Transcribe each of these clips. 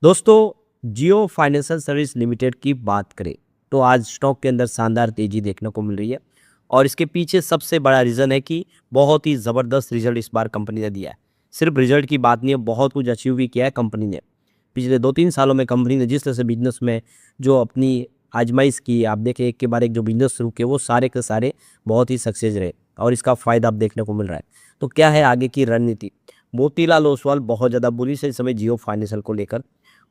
दोस्तों, जियो financial service limited की बात करें तो आज स्टॉक के अंदर शानदार तेजी देखने को मिल रही है। और इसके पीछे सबसे बड़ा रीज़न है कि बहुत ही ज़बरदस्त रिजल्ट इस बार कंपनी ने दिया है। सिर्फ रिजल्ट की बात नहीं है, बहुत कुछ अचीव भी किया है कंपनी ने। पिछले 2-3 सालों में कंपनी ने जिस तरह से बिजनेस में जो अपनी आजमाइश की, आप देखें एक के बाद एक जो बिजनेस शुरू किए वो सारे के सारे बहुत ही सक्सेस रहे और इसका फ़ायदा अब देखने को मिल रहा है। तो क्या है आगे की रणनीति? मोतीलाल ओसवाल बहुत ज़्यादा बुलिश है इस समय जियो फाइनेंशियल को लेकर।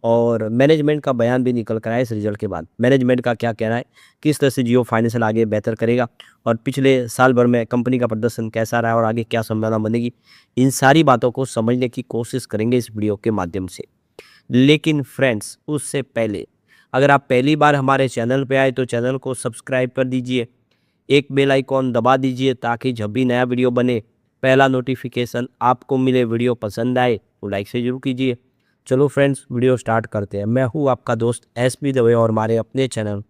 और मैनेजमेंट का बयान भी निकल कर आया इस रिजल्ट के बाद। मैनेजमेंट का क्या कहना है, किस तरह से जियो फाइनेंशियल आगे बेहतर करेगा और पिछले साल भर में कंपनी का प्रदर्शन कैसा रहा और आगे क्या संभावना बनेगी, इन सारी बातों को समझने की कोशिश करेंगे इस वीडियो के माध्यम से। लेकिन फ्रेंड्स, उससे पहले अगर आप पहली बार हमारे चैनल पे आए तो चैनल को सब्सक्राइब कर दीजिए, एक बेल आइकॉन दबा दीजिए ताकि जब भी नया वीडियो बने पहला नोटिफिकेशन आपको मिले। वीडियो पसंद आए तो लाइक से जरूर कीजिए। चलो फ्रेंड्स, वीडियो स्टार्ट करते हैं। मैं हूँ आपका दोस्त एसपी दवे और हमारे अपने चैनल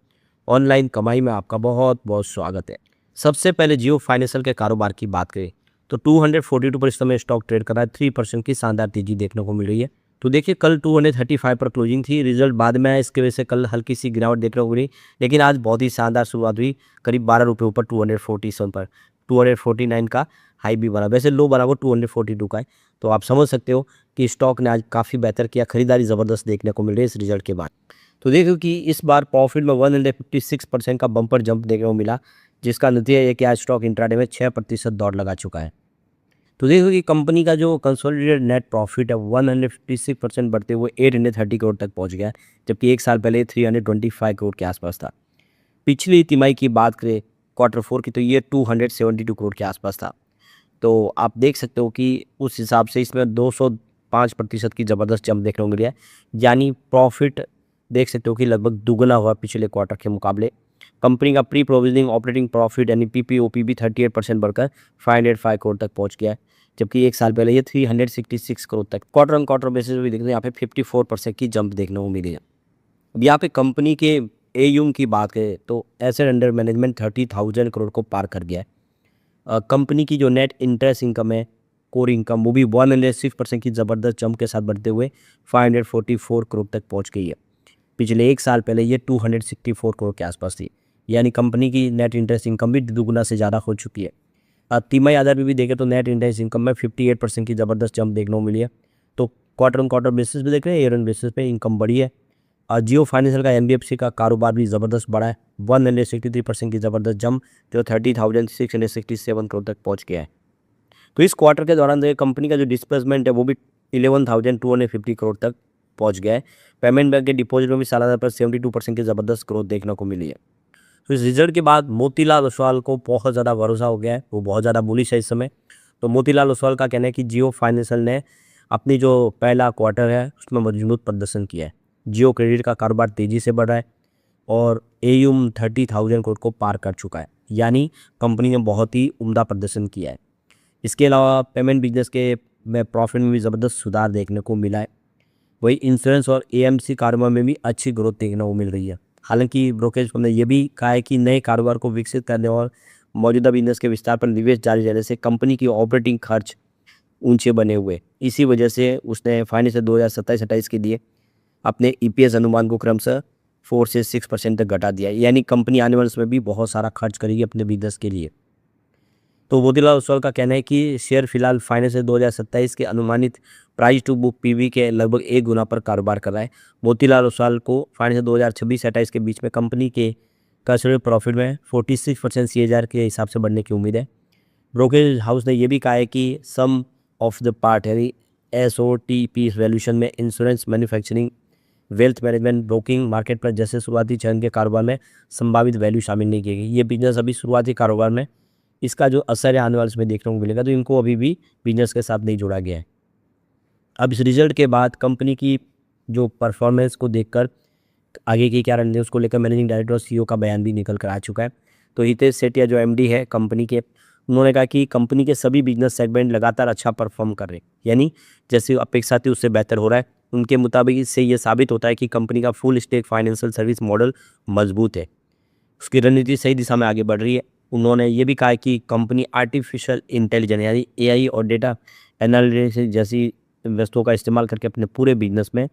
ऑनलाइन कमाई में आपका बहुत बहुत स्वागत है। सबसे पहले जियो फाइनेंशियल के कारोबार की बात करें तो 242 पर इस समय स्टॉक ट्रेड कर रहा है। 3% की शानदार तेजी देखने को मिल रही है। तो देखिए, कल 235 पर क्लोजिंग थी। रिजल्ट बाद में आया, इसकी वजह से कल हल्की सी गिरावट देखने को मिली, लेकिन आज बहुत ही शानदार शुरुआत हुई। करीब 12 रुपये ऊपर 247 पर 249 का हाई भी बना। वैसे लो बना वो 242 का है। तो आप समझ सकते हो कि स्टॉक ने आज काफ़ी बेहतर किया। खरीदारी ज़बरदस्त देखने को मिल रही है इस रिजल्ट के बाद। तो देखो कि इस बार प्रॉफिट में 156% का बम्पर जंप देखने को मिला, जिसका नतीजा है कि आज स्टॉक इंट्राडे में 6% दौड़ लगा चुका है। तो देखो कि कंपनी का जो कंसोलिडेटेड नेट प्रॉफिट है 156% बढ़ते हुए 830 करोड़ तक पहुंच गया है, जबकि एक साल पहले 325 करोड़ के आसपास था। पिछली तिमाही की बात करें Q4 की, तो ये 272 करोड़ के आसपास था। तो आप देख सकते हो कि उस हिसाब से इसमें 205% की ज़बरदस्त जंप देखने को मिली है। यानी प्रॉफिट देख सकते हो कि लगभग दुगना हुआ पिछले क्वार्टर के मुकाबले। कंपनी का प्री प्रोविजनिंग ऑपरेटिंग प्रॉफिट यानी पीपीओपी भी 38% बढ़कर 505 करोड़ तक पहुंच गया है, जबकि एक साल पहले ये 366 करोड़ तक। क्वार्टर ऑन क्वार्टर बेसिस पे भी देखते हैं, यहाँ पे 54% की जंप देखने को मिली है। अब यहाँ पे कंपनी के एयूम की बात करें तो एसेट अंडर मैनेजमेंट 30,000 करोड़ को पार कर गया है। कंपनी की जो नेट इंटरेस्ट इनकम है, कोर इनकम, वो भी 106% की ज़बरदस्त जंप के साथ बढ़ते हुए 544 करोड़ तक पहुंच गई है। पिछले एक साल पहले ये 264 करोड़ के आसपास थी। यानी कंपनी की नेट इंटरेस्ट इनकम भी दुगुना से ज़्यादा हो चुकी है। तिमाही आधार पे भी देखें तो नेट इंटरेस्ट इनकम में 58% की ज़बरदस्त जंप देखने को मिली है। तो क्वार्टर ऑन क्वार्टर बेसिस पे देख रहे हैं, ईयर ऑन बेसिस पे इनकम बढ़ी है। जियो फाइनेंशियल का एनबीएफसी का कारोबार भी ज़बरदस्त बढ़ा है। 163% की ज़बरदस्त जंप जो 30,667 करोड़ तक पहुंच गया है। तो इस क्वार्टर के दौरान देखिए कंपनी का जो डिस्बर्समेंट है वो भी 11,250 करोड़ तक पहुंच गया है। पेमेंट बैंक के डिपॉजिट में भी सालाना पर 72% की ज़बरदस्त ग्रोथ देखने को मिली है। तो इस रिजल्ट के बाद मोतीलाल ओसवाल को बहुत ज़्यादा भरोसा हो गया है, वो बहुत ज़्यादा बुलिश है इस समय। तो मोतीलाल ओसवाल का कहना है कि जियो फाइनेंशियल ने अपनी जो पहला क्वार्टर है उसमें मजबूत प्रदर्शन किया है। जियो क्रेडिट का कारोबार तेज़ी से बढ़ रहा है और एयूम 30,000 करोड़ को पार कर चुका है। यानी कंपनी ने बहुत ही उम्दा प्रदर्शन किया है। इसके अलावा पेमेंट बिजनेस के में प्रॉफिट में भी ज़बरदस्त सुधार देखने को मिला है। वही इंश्योरेंस और एएमसी कारोबार में भी अच्छी ग्रोथ देखने को मिल रही है। हालांकि ब्रोकरेज फर्म ने यह भी कहा है कि नए कारोबार को विकसित करने और मौजूदा बिजनेस के विस्तार पर निवेश जारी रहने से कंपनी की ऑपरेटिंग खर्च ऊंचे बने हुए। इसी वजह से उसने फाइनेंशियल 2027-28 के लिए अपने ईपीएस अनुमान को क्रमशः 4 से 6% तक घटा दिया है। यानी कंपनी आने वाले समय भी बहुत सारा खर्च करेगी अपने बिजनेस के लिए। तो मोतीलाल ओसवाल का कहना है कि शेयर फिलहाल फाइनेंशियल 2027 के अनुमानित प्राइस टू बुक पीवी के लगभग 1 गुना पर कारोबार कर रहा है। मोतीलाल ओसवाल को फाइनेंशियल 2026-28 के बीच में कंपनी के कंसोलिडेटेड प्रॉफिट में 46% सीएजीआर के हिसाब से बढ़ने की उम्मीद है। ब्रोकरेज हाउस ने यह भी कहा है कि सम ऑफ द पार्ट यानी एसओटीपी वैल्यूएशन में insurance, manufacturing, wealth management, broking, market place जैसे शुरुआती चरण के कारोबार में संभावित वैल्यू शामिल नहीं की गई। ये बिजनेस अभी शुरुआती कारोबार में, इसका जो असर है आने वाले समय देखने को मिलेगा, तो इनको अभी भी बिजनेस के साथ नहीं जोड़ा गया है। अब इस रिजल्ट के बाद कंपनी की जो परफॉर्मेंस को देखकर आगे की क्या रणनीति है उसको लेकर मैनेजिंग डायरेक्टर और सीईओ का बयान भी निकल कर आ चुका है। तो हितेश सेठिया जो एमडी है कंपनी के, उन्होंने कहा कि कंपनी के सभी बिजनेस सेगमेंट लगातार अच्छा परफॉर्म कर रहे हैं। यानी जैसे अपेक्षा थी उससे बेहतर हो रहा है। उनके मुताबिक इससे ये साबित होता है कि कंपनी का full stack financial service model मजबूत है, उसकी रणनीति सही दिशा में आगे बढ़ रही है। उन्होंने ये भी कहा कि कंपनी आर्टिफिशियल इंटेलिजेंस यानी एआई और डेटा एनालिटिक्स जैसी वस्तुओं का इस्तेमाल करके अपने पूरे बिजनेस में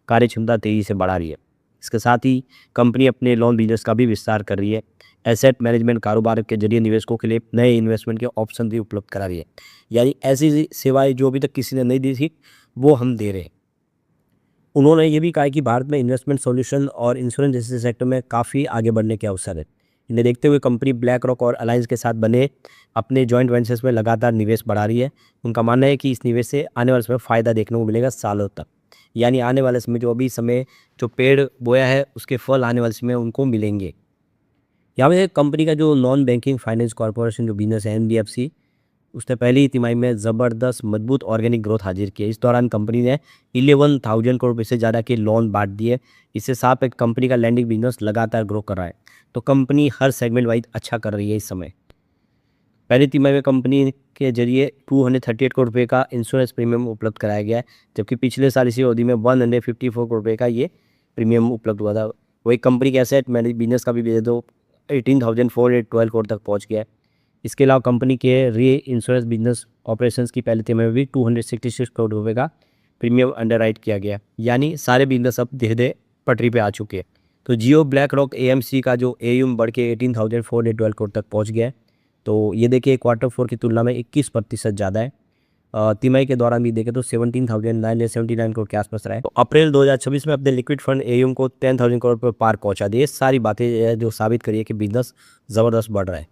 कार्यक्षमता तेज़ी से बढ़ा रही है। इसके साथ ही कंपनी अपने लोन बिजनेस का भी विस्तार कर रही है। एसेट मैनेजमेंट कारोबार के जरिए निवेशकों के लिए नए इन्वेस्टमेंट के ऑप्शन भी उपलब्ध करा रही है। यानी ऐसी सेवाएं जो अभी तक किसी ने नहीं दी थी, वो हम दे रहे हैं। उन्होंने ये भी कहा है कि भारत में इन्वेस्टमेंट सॉल्यूशन और इंश्योरेंस जैसे सेक्टर में काफ़ी आगे बढ़ने के अवसर है। इन्हें देखते हुए कंपनी ब्लैक रॉक और अलायंस के साथ बने अपने जॉइंट वेंचर्स में लगातार निवेश बढ़ा रही है। उनका मानना है कि इस निवेश से आने वाले समय फ़ायदा देखने को मिलेगा सालों तक। यानी आने वाले समय जो पेड़ बोया है उसके फल आने वाले समय उनको मिलेंगे। यहाँ पे कंपनी का जो नॉन बैंकिंग फाइनेंस कॉर्पोरेशन जो बिजनेस है एनबीएफसी, उसने पहली तिमाही में ज़बरदस्त मजबूत ऑर्गेनिक ग्रोथ हाजिर की है। इस दौरान कंपनी ने 11,000 करोड़ रुपये से ज़्यादा के लोन बांट दिए। इससे साफ है कंपनी का लैंडिंग बिजनेस लगातार ग्रो कर रहा है। तो कंपनी हर सेगमेंट वाइज अच्छा कर रही है इस समय। पहली तिमाही में कंपनी के जरिए 238 करोड़ रुपये का इंश्योरेंस प्रीमियम उपलब्ध कराया गया है, जबकि पिछले साल इसी अवधि में 154 करोड़ रुपये का ये प्रीमियम उपलब्ध हुआ था। वही कंपनी के एसेट मैनेज बिजनेस का भी दे दो 18,412 करोड़ तक पहुँच गया है। इसके अलावा कंपनी के री इंश्योरेंस बिजनेस ऑपरेशंस की पहले तिमाही में भी 266 करोड़ रुपये का प्रीमियम अंडरराइट किया गया। यानी सारे बिजनेस अब धीरे धीरे पटरी पे आ चुके हैं। तो जियो ब्लैक रॉक एएमसी का जो एयूम बढ़ के 18,412 करोड़ तक पहुंच गया है। तो ये देखिए Q4 की तुलना में 21% ज़्यादा है। तिमाही के दौरान भी देखें तो 17,979 करोड़ के आसपास रहा है। तो अप्रैल 2026 में अपने लिक्विड फंड एयूम को 10,000 करोड़ पर पार पहुंचा दिए। सारी बातें जो साबित करिए कि बिजनेस ज़बरदस्त बढ़ रहा है।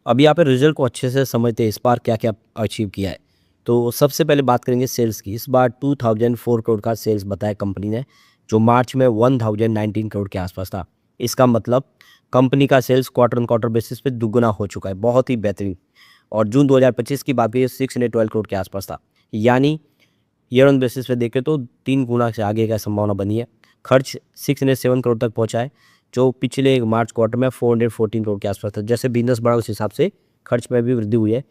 अब यहाँ पे रिजल्ट को अच्छे से समझते हैं इस बार क्या क्या अचीव किया है। तो सबसे पहले बात करेंगे सेल्स की। इस बार 2004 करोड़ का सेल्स बताया कंपनी ने, जो मार्च में 1019 करोड़ के आसपास था। इसका मतलब कंपनी का sales quarter on quarter basis पे दुगुना हो चुका है, बहुत ही बेहतरीन। और जून 2025 की बात करें 612 करोड़ के आसपास था। यानी ईयर ऑन बेसिस पे देखें तो 3 गुना से आगे का संभावना बनी है। खर्च 607 करोड़ तक पहुँचा है, जो पिछले मार्च क्वार्टर में 414 करोड़ के आसपास था। जैसे बिजनेस बढ़ा उस हिसाब से खर्च में भी वृद्धि हुई है।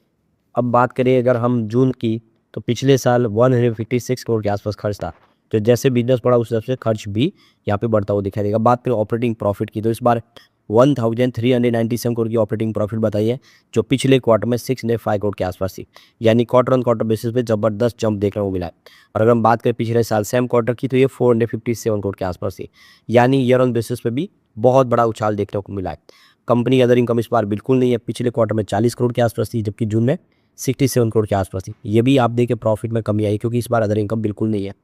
अब बात करें अगर हम जून की, तो पिछले साल 156 करोड़ के आसपास खर्च था। तो जैसे बिजनेस बढ़ा उस हिसाब से खर्च भी यहाँ पे बढ़ता हुआ दिखाई देगा। बात करें ऑपरेटिंग प्रॉफिट की, तो इस बार 1397 करोड़ की ऑपरेटिंग प्रॉफिट बताई है, जो पिछले क्वार्टर में 605 करोड़ के आसपास थी। यानी क्वार्टर ऑन क्वार्टर बेसिस पे ज़बरदस्त जंप देखने को मिला है। और अगर हम बात करें पिछले साल सेम क्वार्टर की, तो ये 457 करोड़ के आसपास थी। यानी ईयर ऑन बेसिस पे भी बहुत बड़ा उछाल देखने को मिला है। कंपनी की अदर इनकम इस बार बिल्कुल नहीं है। पिछले क्वार्टर में 40 करोड़ के आसपास थी, जबकि जून में 67 करोड़ के आसपास थी। ये भी आप देखिए प्रॉफिट में कमी आई, क्योंकि इस बार अदर इनकम बिल्कुल नहीं है।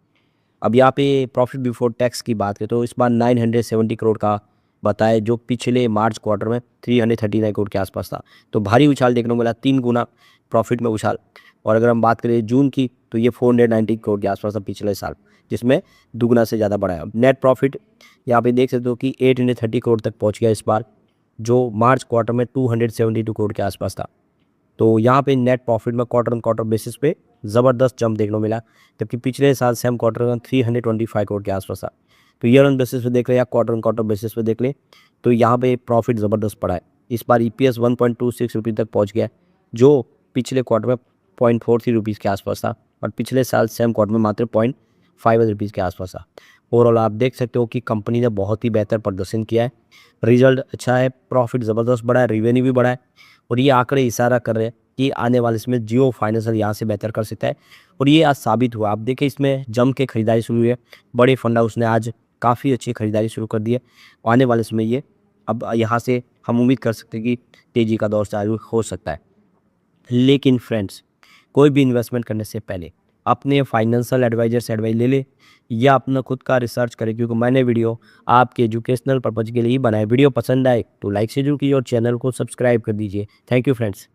अब यहाँ पे प्रॉफिट बिफोर टैक्स की बात करें तो इस बार 970 करोड़ का बताया, जो पिछले मार्च क्वार्टर में 339 करोड़ के आसपास था। तो भारी उछाल देखने को मिला, 3 गुना प्रॉफिट में उछाल। और अगर हम बात करें जून की, तो ये 490 करोड़ के आसपास था पिछले साल, जिसमें दुगुना से ज़्यादा बढ़ा है। नेट प्रॉफिट यहाँ पे देख सकते हो कि 830 करोड़ तक पहुँच गया इस बार, जो मार्च क्वार्टर में 272 करोड़ के आसपास था। तो यहाँ पे नेट प्रॉफिट में क्वार्टर ऑन क्वार्टर बेसिस पे ज़बरदस्त जंप देखने को मिला, जबकि पिछले साल सेम क्वार्टर में 325 करोड़ के आसपास था। तो ईयर ऑन बेसिस पे देख लें या क्वार्टर ऑन क्वार्टर बेसिस पे देख लें, तो यहाँ पे प्रॉफिट ज़बरदस्त पड़ा है। इस बार EPS 1.26 रुपये तक पहुँच गया, जो पिछले क्वार्टर में 0.43 रुपीज़ के आसपास था, और पिछले साल सेम क्वार्टर में मात्र 0.5 रुपीज़ के आसपास था। ओवरऑल आप देख सकते हो कि कंपनी ने बहुत ही बेहतर प्रदर्शन किया है। रिजल्ट अच्छा है, प्रॉफिट ज़बरदस्त बढ़ा है, रेवेन्यू भी बढ़ा है। और ये आंकड़े इशारा कर रहे हैं कि आने वाले समय जियो फाइनेंशियल यहाँ से बेहतर कर सकता है, और ये आज साबित हुआ। आप देखिए इसमें जम के खरीदारी शुरू हुई है। बड़े फंड हाउस ने आज काफ़ी अच्छी खरीदारी शुरू कर दी है। आने वाले समय ये अब यहाँ से हम उम्मीद कर सकते हैं कि तेज़ी का दौर चालू हो सकता है। लेकिन फ्रेंड्स, कोई भी इन्वेस्टमेंट करने से पहले अपने फाइनेंशियल एडवाइजर से एडवाइस ले ले, या अपना खुद का रिसर्च करें, क्योंकि मैंने वीडियो आपके एजुकेशनल पर्पज़ के लिए ही बनाया। वीडियो पसंद आए तो लाइक से जरूर कीजिए और चैनल को सब्सक्राइब कर दीजिए। Thank you friends.